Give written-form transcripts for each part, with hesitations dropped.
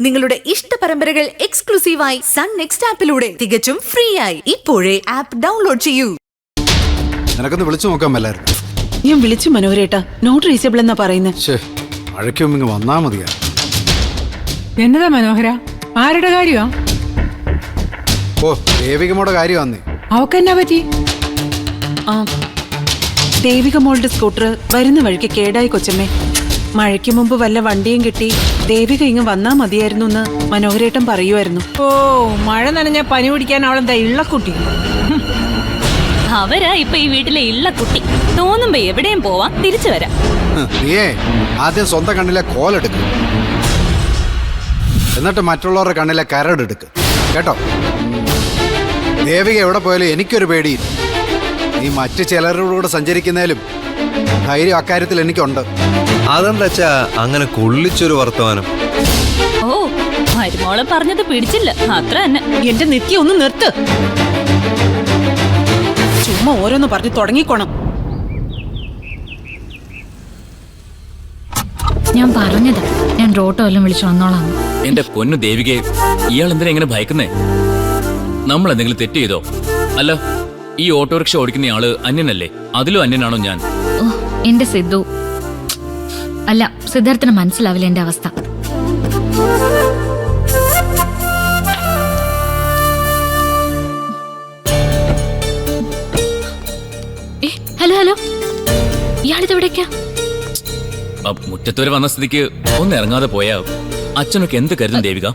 നിങ്ങളുടെ ഇഷ്ട പരമ്പരകൾ എക്സ്ക്ലൂസീവായി സൺ നെക്സ്റ്റ് ആപ്പിലൂടെ തികച്ചും ഫ്രീ ആയി. ഇപ്പോഴേ ആപ്പ് ഡൗൺലോഡ് ചെയ്യൂ. നിനക്കൊന്ന് വിളിച്ചു നോക്കാൻ മേലായിരുന്നു. ഞാൻ വിളിച്ചു മനോഹരേട്ടാ, നോട്ട് റീച്ചബിൾ എന്നാ പറയുന്നത്. മഴയ്ക്കും ഇങ്ങ് വന്നാ മതിയാ. എന്നതാ മനോഹര, ആരുടെ കാര്യമാ? ഓ, ദേവികമ്മയുടെ കാര്യമാന്നേ. അവക്കെന്നാ പറ്റി? ദേവിക മോളുടെ സ്കൂട്ടർ വരുന്ന വഴിക്ക് കേടായി കൊച്ചമ്മേ. മഴയ്ക്ക് മുമ്പ് വല്ല വണ്ടിയും കിട്ടി ദേവിക ഇങ്ങ് വന്നാ മതിയായിരുന്നു എന്ന് മനോഹരേട്ടൻ പറയുമായിരുന്നു. ഓ, മഴ നനഞ്ഞ പനി പിടിക്കാൻ അവളെന്താ ഇള്ളക്കുട്ടി? അവരാ ഇപ്പൊ ഈ വീട്ടിലെ ഇള്ളക്കുട്ടി. തോന്നുമ്പോ എവിടെയും പോവാം, തിരിച്ചു വരാം. നീയേ ആദ്യം സ്വന്തം കണ്ണിലെ കോലെടുക്ക്, എന്നിട്ട് മറ്റുള്ളവരുടെ കണ്ണിലെ കരടെടുക്ക്, കേട്ടോ? ദേവിക എവിടെ പോയാലും എനിക്കൊരു പേടിയില്ല. നീ മറ്റു ചിലരോടുകൂടെ സഞ്ചരിക്കുന്നതിലും ധൈര്യം അക്കാര്യത്തിൽ എനിക്കുണ്ട്. അതെന്താ അങ്ങനെ കൊള്ളിച്ചൊരു വർത്തമാനം? ഓ, മരുമോളെ പറഞ്ഞത് പിടിച്ചില്ല, അത്ര തന്നെ. എന്റെ നിത്യം ഒന്ന് നിർത്ത്. ചുമ്മാ ഓരോന്ന് പറഞ്ഞു തുടങ്ങിക്കോണം. ഞാൻ പറഞ്ഞതാ, ഞാൻ റോട്ടോ എല്ലാം വിളിച്ചു വന്നോളാം. എന്റെ പൊന്നു ദേവികെ, ഇയാൾ എന്തിനാ ഇങ്ങനെ ഭയക്കുന്നേ? നമ്മൾ എന്തെങ്കിലും തെറ്റ് ചെയ്തോ? അല്ല, ഈ ഓട്ടോറിക്ഷ ഓടിക്കുന്ന ആള് അന്യനല്ലേ? അതിലും അന്യനാണോ ഞാൻ? ഓ, എന്റെ സിദ്ധു. അല്ല, സിദ്ധാർത്ഥന് മനസ്സിലാവില്ല എന്റെ അവസ്ഥ. ഹലോ ഹലോ, ഇയാളിതെവിടേക്കാ? മുറ്റത്ത് വരെ വന്ന സ്ഥിതിക്ക് ഒന്ന് ഇറങ്ങാതെ പോയാ അച്ഛനൊക്കെ എന്ത് കരുതും ദേവിക?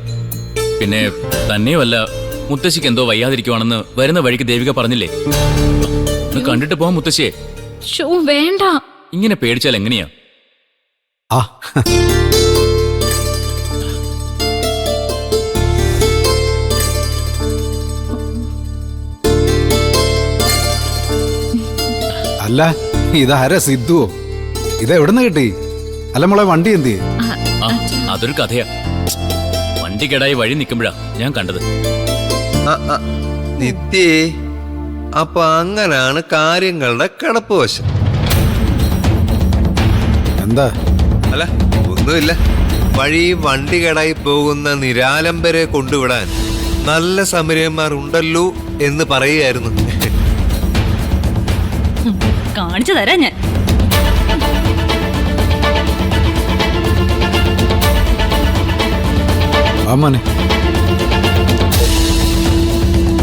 പിന്നെ തന്നെയുമല്ല, മുത്തശ്ശിക്ക് എന്തോ വയ്യാതിരിക്കുവാണെന്ന് വരുന്ന വഴിക്ക് ദേവിക പറഞ്ഞില്ലേ? കണ്ടിട്ട് പോവാം മുത്തശ്ശിയെ. വേണ്ട, ഇങ്ങനെ പേടിച്ചാൽ എങ്ങനെയാ? അല്ല, ഇതാരാ സിദ്ധുവോ? ഇതെവിടുന്ന് കിട്ടി? അല്ല മോളെ, വണ്ടി എന്ത്? അതൊരു കഥയാ. വണ്ടി കേടായി വഴി നിൽക്കുമ്പോഴാ ഞാൻ കണ്ടത്. നിത്യേ, അപ്പൊ അങ്ങനാണ് കാര്യങ്ങളുടെ കിടപ്പ് വശം. എന്താ? അല്ല, ഒന്നുമില്ല. വഴി വണ്ടി കേടായി പോകുന്ന നിരാലംബരെ കൊണ്ടുവിടാൻ നല്ല സമരന്മാർ ഉണ്ടല്ലോ എന്ന് പറയുകയായിരുന്നു. കാണിച്ചു തരാം ഞാൻ.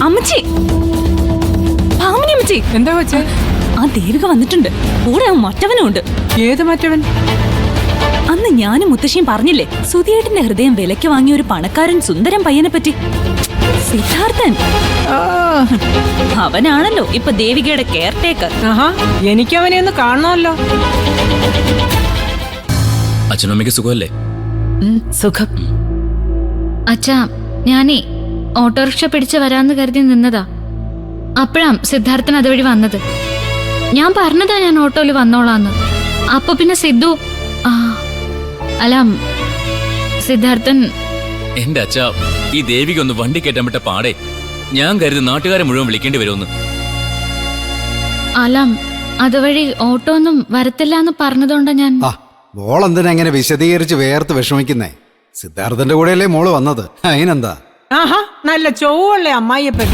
അമ്മച്ചി, ഭാമിനി അമ്മച്ചി. എന്താ വെച്ചേ? ആ ദേവിക വന്നിട്ടുണ്ട്, കൂടെ മറ്റവനും ഉണ്ട്. ഏത് മറ്റവൻ? അന്ന് ഞാനും മുത്തശ്ശിയും പറഞ്ഞില്ലേ, സുധിയേട്ടന്റെ ഹൃദയം വിലയ്ക്ക് വാങ്ങിയ ഒരു പണക്കാരൻ സുന്ദരൻ പയ്യനെ പറ്റി? സിദ്ധാർത്ഥൻ. അവനാണല്ലോ ഇപ്പൊ ദേവികയുടെ കെയർ ടേക്കർ. എനിക്കവനെ ഒന്ന് കാണണമല്ലോ. അച്ഛനും അമ്മയ്ക്ക് സുഖമല്ലേ? സുഖം. അച്ഛാ, ഞാനേ ഓട്ടോറിക്ഷ പിടിച്ച് വരാന്ന് കരുതി നിന്നതാ. അപ്പോഴാ സിദ്ധാർത്ഥൻ അതുവഴി വന്നത്. ഞാൻ പറഞ്ഞതാ ഞാൻ ഓട്ടോയിൽ വന്നോളാന്ന്. അപ്പൊ പിന്നെ സിദ്ധു അല്ല, സിദ്ധാർത്ഥൻ. എന്റെ അച്ഛാ, ഈ ദേവിക ഒന്ന് വണ്ടി കയറ്റാൻ വിട്ട പാടെ ഞാൻ കരുതി നാട്ടുകാരെ മുഴുവൻ വിളിക്കേണ്ടി വരുമെന്ന്. അല്ല, അതുവഴി ഓട്ടോ ഒന്നും വരത്തില്ല എന്ന് പറഞ്ഞതുകൊണ്ടാ ഞാൻ. മോളെന്തിനാ എങ്ങനെ വിശദീകരിച്ച് വേർത്ത് വിഷമിക്കുന്നേ? സിദ്ധാർത്ഥന്റെ കൂടെയല്ലേ മോള് വന്നത്, അതിനെന്താ? നല്ല ചൊവ്വുള്ള അമ്മായിയപ്പൻ.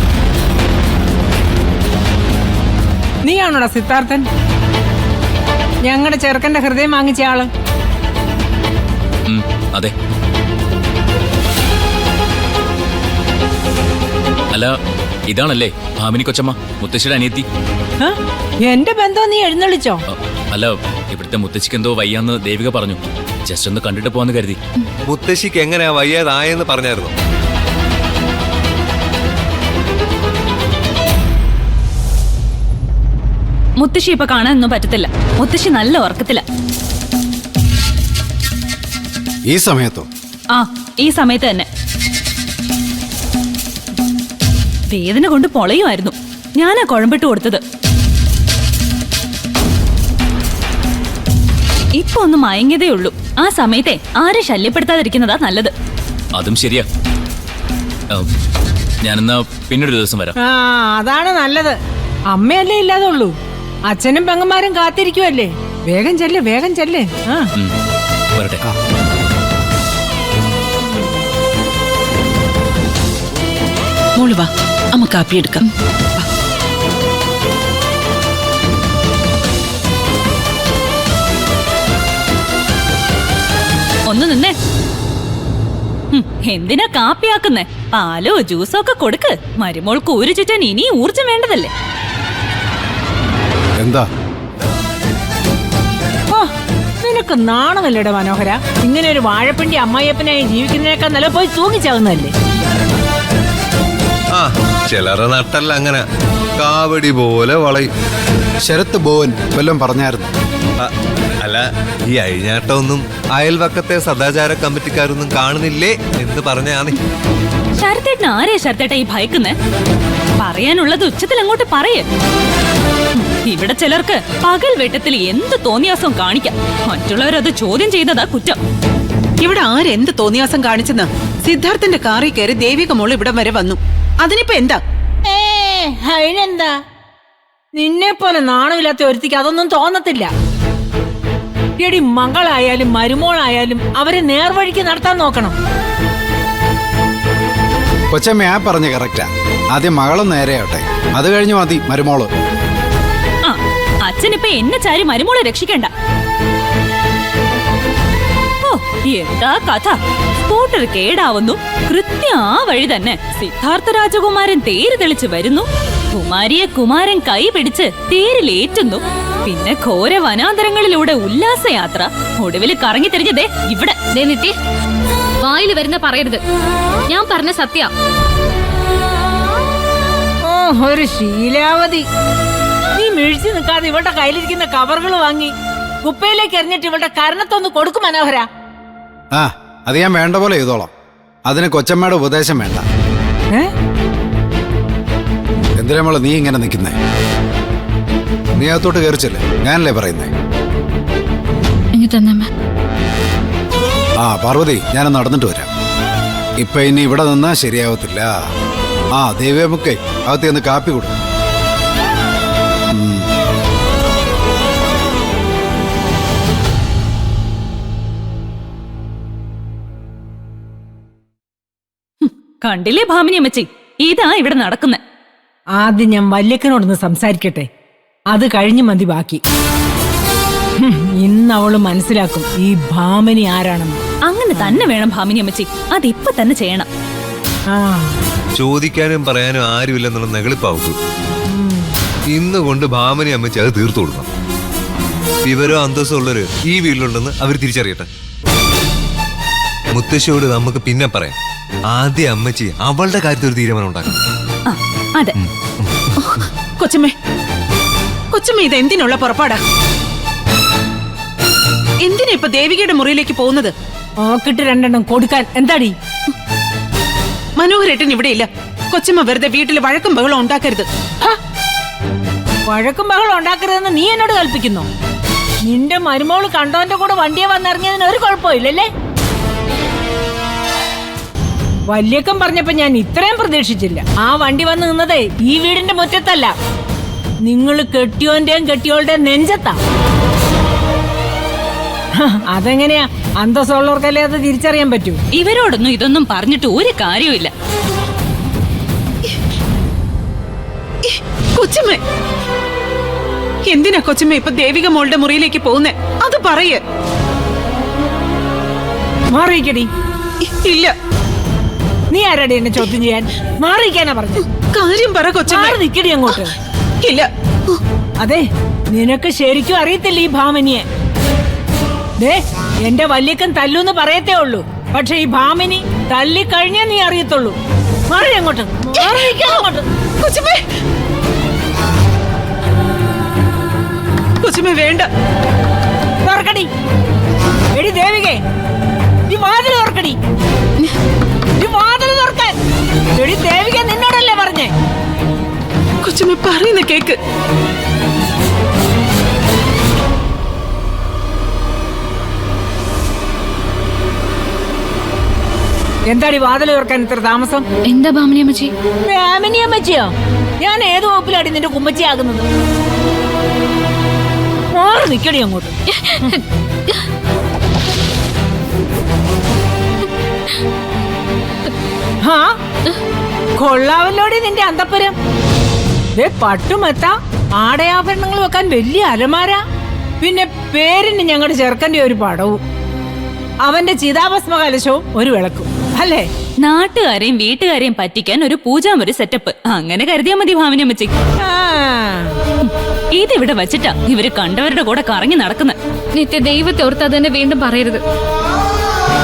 നീയാണോടാ സിദ്ധാർത്ഥൻ? ഞങ്ങളുടെ ചെറുക്കന്റെ ഹൃദയം വാങ്ങിച്ച ആള്? അതെ. അല്ല, ഇതാണല്ലേ ഭാമിനി കൊച്ചമ്മ, മുത്തശ്ശിയുടെ അനിയത്തി? എന്റെ ബന്ധം നീ എഴുന്നള്ളിച്ചോ? അല്ല, ഇവിടുത്തെ മുത്തശ്ശിക്ക് എന്തോ വയ്യാന്ന് ദേവിക പറഞ്ഞു. ജസ്റ്റ് ഒന്ന് കണ്ടിട്ട് പോവാന്ന് കരുതി. മുത്തശ്ശിക്ക് എങ്ങനെയാ വയ്യാതായെന്ന് പറഞ്ഞായിരുന്നു? മുത്തശ്ശി ഇപ്പൊ കാണാനൊന്നും പറ്റത്തില്ല. മുത്തശ്ശി നല്ല ഉറക്കത്തില്ല. ഈ സമയത്തോ? ഈ സമയത്ത് തന്നെ. വേദന കൊണ്ട് പൊളയുമായിരുന്നു. ഞാനാ കുഴമ്പിട്ട് കൊടുത്തത്. ഇപ്പൊ ഒന്ന് മയങ്ങിയതേ ഉള്ളൂ. ആ സമയത്തെ ആരെ ശല്യപ്പെടുത്താതിരിക്കുന്നതാ നല്ലത്. അതും ശരിയാ. ഞാനെന്നാ പിന്നൊരു ദിവസം വരാം. അതാണ് നല്ലത്. അമ്മയല്ലേ ഇല്ലാതുള്ളൂ, അച്ഛനും പെങ്ങന്മാരും കാത്തിരിക്കുവല്ലേ. വേഗം ചെല്ല്, വേഗം ചെല്ല്. വരട്ടെ. മോള് വാ, അമ്മ കാപ്പി എടുക്കാം. ഒന്ന് നിന്നേ. എന്തിനാ കാപ്പിയാക്കുന്നേ? പാലോ ജ്യൂസോ ഒക്കെ കൊടുക്ക്. മരുമോൾക്ക് ഊരു ചുറ്റാൻ ഇനി ഊർജം വേണ്ടതല്ലേ? എന്താ ഓ, നിനക്ക് നാണമല്ലേടെ മനോഹര? ഇങ്ങനെ ഒരു വാഴപ്പിണ്ടി അമ്മായിയപ്പനായി ജീവിക്കുന്നതിനേക്കാൾ നല്ല പോയി തൂങ്ങിച്ചാവുന്നതല്ലേ? ആ ചിലറെ നട്ടല്ല അങ്ങനെ കാവടി പോലെ വളയും. ശരത്ത് ഭുവൻ വല്ലതും പറഞ്ഞായിരുന്നു? ആ, അല്ല ഈ അഴിഞ്ഞാട്ടമൊന്നും അയൽവക്കത്തെ സദാചാര കമ്മിറ്റിക്കാരൊന്നും കാണുന്നില്ലേ എന്ന് പറഞ്ഞാണ്. ശരത്തേട്ടൻ ആരെയാ ശരത്തേട്ട ഈ ഭയക്കുന്നേ? പറയാനുള്ളത് ഉച്ചത്തിൽ അങ്ങോട്ട് പറയേ. ഇവിടെ ചിലർക്ക് പകൽ വെട്ടത്തിൽ എന്ത് തോന്നിയാസം കാണിക്കാം. മറ്റുള്ളവരത് ചോദ്യം ചെയ്യുന്നതാ കുറ്റം. ഇവിടെ ആരെന്ത് തോന്നിയാസം കാണിച്ചെന്ന്? സിദ്ധാർത്ഥന്റെ കാറിൽ കയറി ദേവിക മോള് ഇവിടം വരെ വന്നു. അതിനിപ്പോ എന്താ? അതിനെന്താ? നിന്നെ പോലെ നാണമില്ലാത്ത ഒരുത്തിക്ക് അതൊന്നും തോന്നത്തില്ല. എടി, മകളായാലും മരുമോളായാലും അവരെ നേർവഴിക്ക് നടത്താൻ നോക്കണം. കൊച്ചമ്മ ആ പറഞ്ഞ കറക്റ്റാ. ആദ്യം മകളും നേരെയാവട്ടെ, അത് കഴിഞ്ഞു മതി മരുമോള്. ആ, അച്ഛനിപ്പോ എന്നെ ചാരി മരുമോളെ രക്ഷിക്കണ്ട. ഓ, എന്താ കഥ? സ്കൂട്ടർ കേടാവുന്നു, കൃത്യം ആ വഴി തന്നെ സിദ്ധാർത്ഥ രാജകുമാരൻ തേര് തെളിച്ച് വരുന്നു. കുമാരിയെ കുമാരൻ കൈ പിടിച്ച് തേരിലേറ്റുന്നു. പിന്നെ ഘോര വനാന്തരങ്ങളിലൂടെ ഉല്ലാസയാത്ര. ഒടുവിൽ കറങ്ങി തിരിഞ്ഞതേ ഇവിടെ. നിത്യ വായിൽ വരുന്ന പറയരുത്. ഞാൻ പറഞ്ഞ സത്യ. ഓ, ഒരു ശീലാവതി. നീ മിഴിച്ചു നിൽക്കാതെ ഇവളുടെ കയ്യിലിരിക്കുന്ന കവറുകൾ വാങ്ങി കുപ്പയിലേക്ക് എറിഞ്ഞിട്ട് ഇവളുടെ കരണത്തൊന്ന് കൊടുക്കും മനോഹര. ആ, അത് ഞാൻ വേണ്ട പോലെ ചെയ്തോളാം. അതിന് കൊച്ചമ്മയുടെ ഉപദേശം വേണ്ട. എന്തിനാ മോളെ നീ ഇങ്ങനെ നിൽക്കുന്നേ? നീ അകത്തോട്ട് കയറിച്ചല്ലേ, ഞാനല്ലേ പറയുന്നേ. ആ പാർവതി, ഞാൻ നടന്നിട്ട് വരാം. ഇപ്പൊ ഇനി ഇവിടെ നിന്നാ ശരിയാവത്തില്ല. ആ ദേവിയമ്മക്കേ അകത്ത് നിന്ന് കാപ്പി കൊടുക്കും. കണ്ടില്ലേ ഭാമിനി അമ്മച്ചി, ഇതാ ഇവിടെ നടക്കുന്നെ. ആദ്യം ഞാൻ വല്യക്കനോടൊന്ന് സംസാരിക്കട്ടെ, അത് കഴിഞ്ഞ് മതി ബാക്കി. ഇന്ന് അവള് മനസ്സിലാക്കും ഈ ഭാമിനി ആരാണെന്ന്. അങ്ങനെ തന്നെ വേണം ഭാമിനി അമ്മച്ചി, അതിപ്പൊ തന്നെ ചെയ്യണം. ആ, ചോദിക്കാനും പറയാനും ആരുമില്ലെന്നുള്ള നെകളിപ്പാവൂ. ഇന്ന് കൊണ്ട് ഭാമനി അമ്മച്ചി അത് തീർത്തു കൊടുക്കണം. വിവരോ അന്തസ്സോ ഉള്ളവര് ഈ വീട്ടിലുണ്ടെന്ന് അവർ തിരിച്ചറിയട്ടെ. മുത്തശ്ശിയോട് നമുക്ക് പിന്നെ പറയാം. ആദ്യം അമ്മച്ചി അവളുടെ കാര്യത്തിൽ ഒരു തീരുമാനം ഉണ്ടാക്കണം. ആ, അതെ. കൊച്ചമ്മേ, കൊച്ചമ്മ ഇത് എന്തിനുള്ള പുറപ്പാടാ? എന്തിനാ ഇപ്പൊ ദേവികയുടെ മുറിയിലേക്ക് പോകുന്നത്? ഓക്കിട്ട് രണ്ടെണ്ണം കൊടുക്കാൻ എന്താടി? മനോഹരേട്ടൻ ഇവിടെ ഇല്ല. കൊച്ചമ്മ വെറുതെ വീട്ടിൽ വഴക്കും ബഹളം ഉണ്ടാക്കരുത്. വഴക്കും ബഹളം ഉണ്ടാക്കരുതെന്ന് നീ എന്നോട് കൽപ്പിക്കുന്നു. നിന്റെ മരുമോള് കണ്ടോന്റെ കൂടെ വണ്ടിയെ വന്നിറങ്ങിയതിന് ഒരു കുഴപ്പമില്ലല്ലേ? വല്യക്കം പറഞ്ഞപ്പോ ഞാൻ ഇത്രയും പ്രതീക്ഷിച്ചില്ല. ആ വണ്ടി വന്ന് നിന്നതേ ഈ വീടിന്റെ മുറ്റത്തല്ല, നിങ്ങൾ കെട്ടിയോന്റെയും കെട്ടിയോളുടെയും നെഞ്ചത്താ. അതെങ്ങനെയാ? അന്തസ്സുള്ളവർക്കല്ലേ അത് തിരിച്ചറിയാൻ പറ്റൂ. ഇവരോടൊന്നും ഇതൊന്നും പറഞ്ഞിട്ട് ഒരു കാര്യമില്ല. കൊച്ചമ്മ, എന്തിനാ കൊച്ചമ്മ ഇപ്പൊ ദേവിക മോളുടെ മുറിയിലേക്ക് പോകുന്നേ? അത് പറയേ. മാറിയിക്കടി. ഇല്ല. നീ ആരാടി എന്നെ ചോദ്യം ചെയ്യാൻ? മാറിയിക്കാനാ പറഞ്ഞു. കാര്യം പറ കൊച്ചമ്മ. നിക്കടി അങ്ങോട്ട്. ഇല്ല. അതെ, നിനക്ക് ശരിക്കും അറിയത്തില്ല ഈ ഭാമിനിയെ. ദേ, എന്റെ വല്യക്കൻ തല്ലൂന്ന് പറയത്തേ ഉള്ളൂ. പക്ഷെ ഈ ഭാമിനി തല്ലിക്കഴിഞ്ഞേ നീ അറിയത്തുള്ളൂ. മാറി അങ്ങോട്ട്. കൊച്ചമ്മേ, കൊച്ചമ്മ വേണ്ട. തുറക്കടി. എടി ദേവികേ, ഈ വാതിൽ തുറക്കടി. ഈ വാതിൽ തുറക്കാൻ. എടി ദേവിക, നിന്നോടല്ലേ പറഞ്ഞേ? കൊച്ചമ്മ പറയുന്ന കേക്ക്. എന്താടി വാതിൽ തുറക്കാൻ ഇത്ര താമസം? എന്താ ഭാമിനി അമ്മച്ചി? ഭാമിനി അമ്മച്ചിയോ? ഞാൻ ഏത് വകുപ്പിലാടി നിന്റെ കുമ്മച്ചിയാകുന്നത്? മാറി നിക്കടി അങ്ങോട്ട്. ഹാ കൊള്ളാവല്ലോടി നിന്റെ അന്തപ്പുരം. ദേ പട്ടുമെത്ത ആടയാഭരണങ്ങൾ വെക്കാൻ വലിയ അലമാര, പിന്നെ പേരിന് ഞങ്ങളുടെ ചെറുക്കന്റെ ഒരു പടവും, അവന്റെ ചിതാഭസ്മ കലശവും ഒരു വിളക്കും അല്ലേ? നാട്ടുകാരെയും വീട്ടുകാരെയും പറ്റിക്കാൻ ഒരു പൂജാമുറി സെറ്റപ്പ് അങ്ങനെ കരുതിയാ മതി ഭാമിനി അമ്മച്ചിക്ക്. ആ, ഇതിവിടെ വച്ചിട്ടാ ഇവര് കണ്ടവരുടെ കൂടെ കറങ്ങി നടക്കുന്നത്. നിത്യ ദൈവത്തെ ഓർത്ത് അതന്നെ വീണ്ടും പറയരുത്.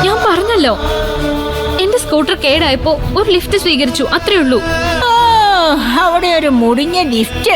ഞാൻ പറഞ്ഞല്ലോ, എന്റെ സ്കൂട്ടർ കേടായപ്പോ ഒരു ലിഫ്റ്റ് സ്വീകരിച്ചു, അത്രേ ഉള്ളൂ. അവിടെ ഒരു മുടിഞ്ഞ ലിഫ്റ്റ്.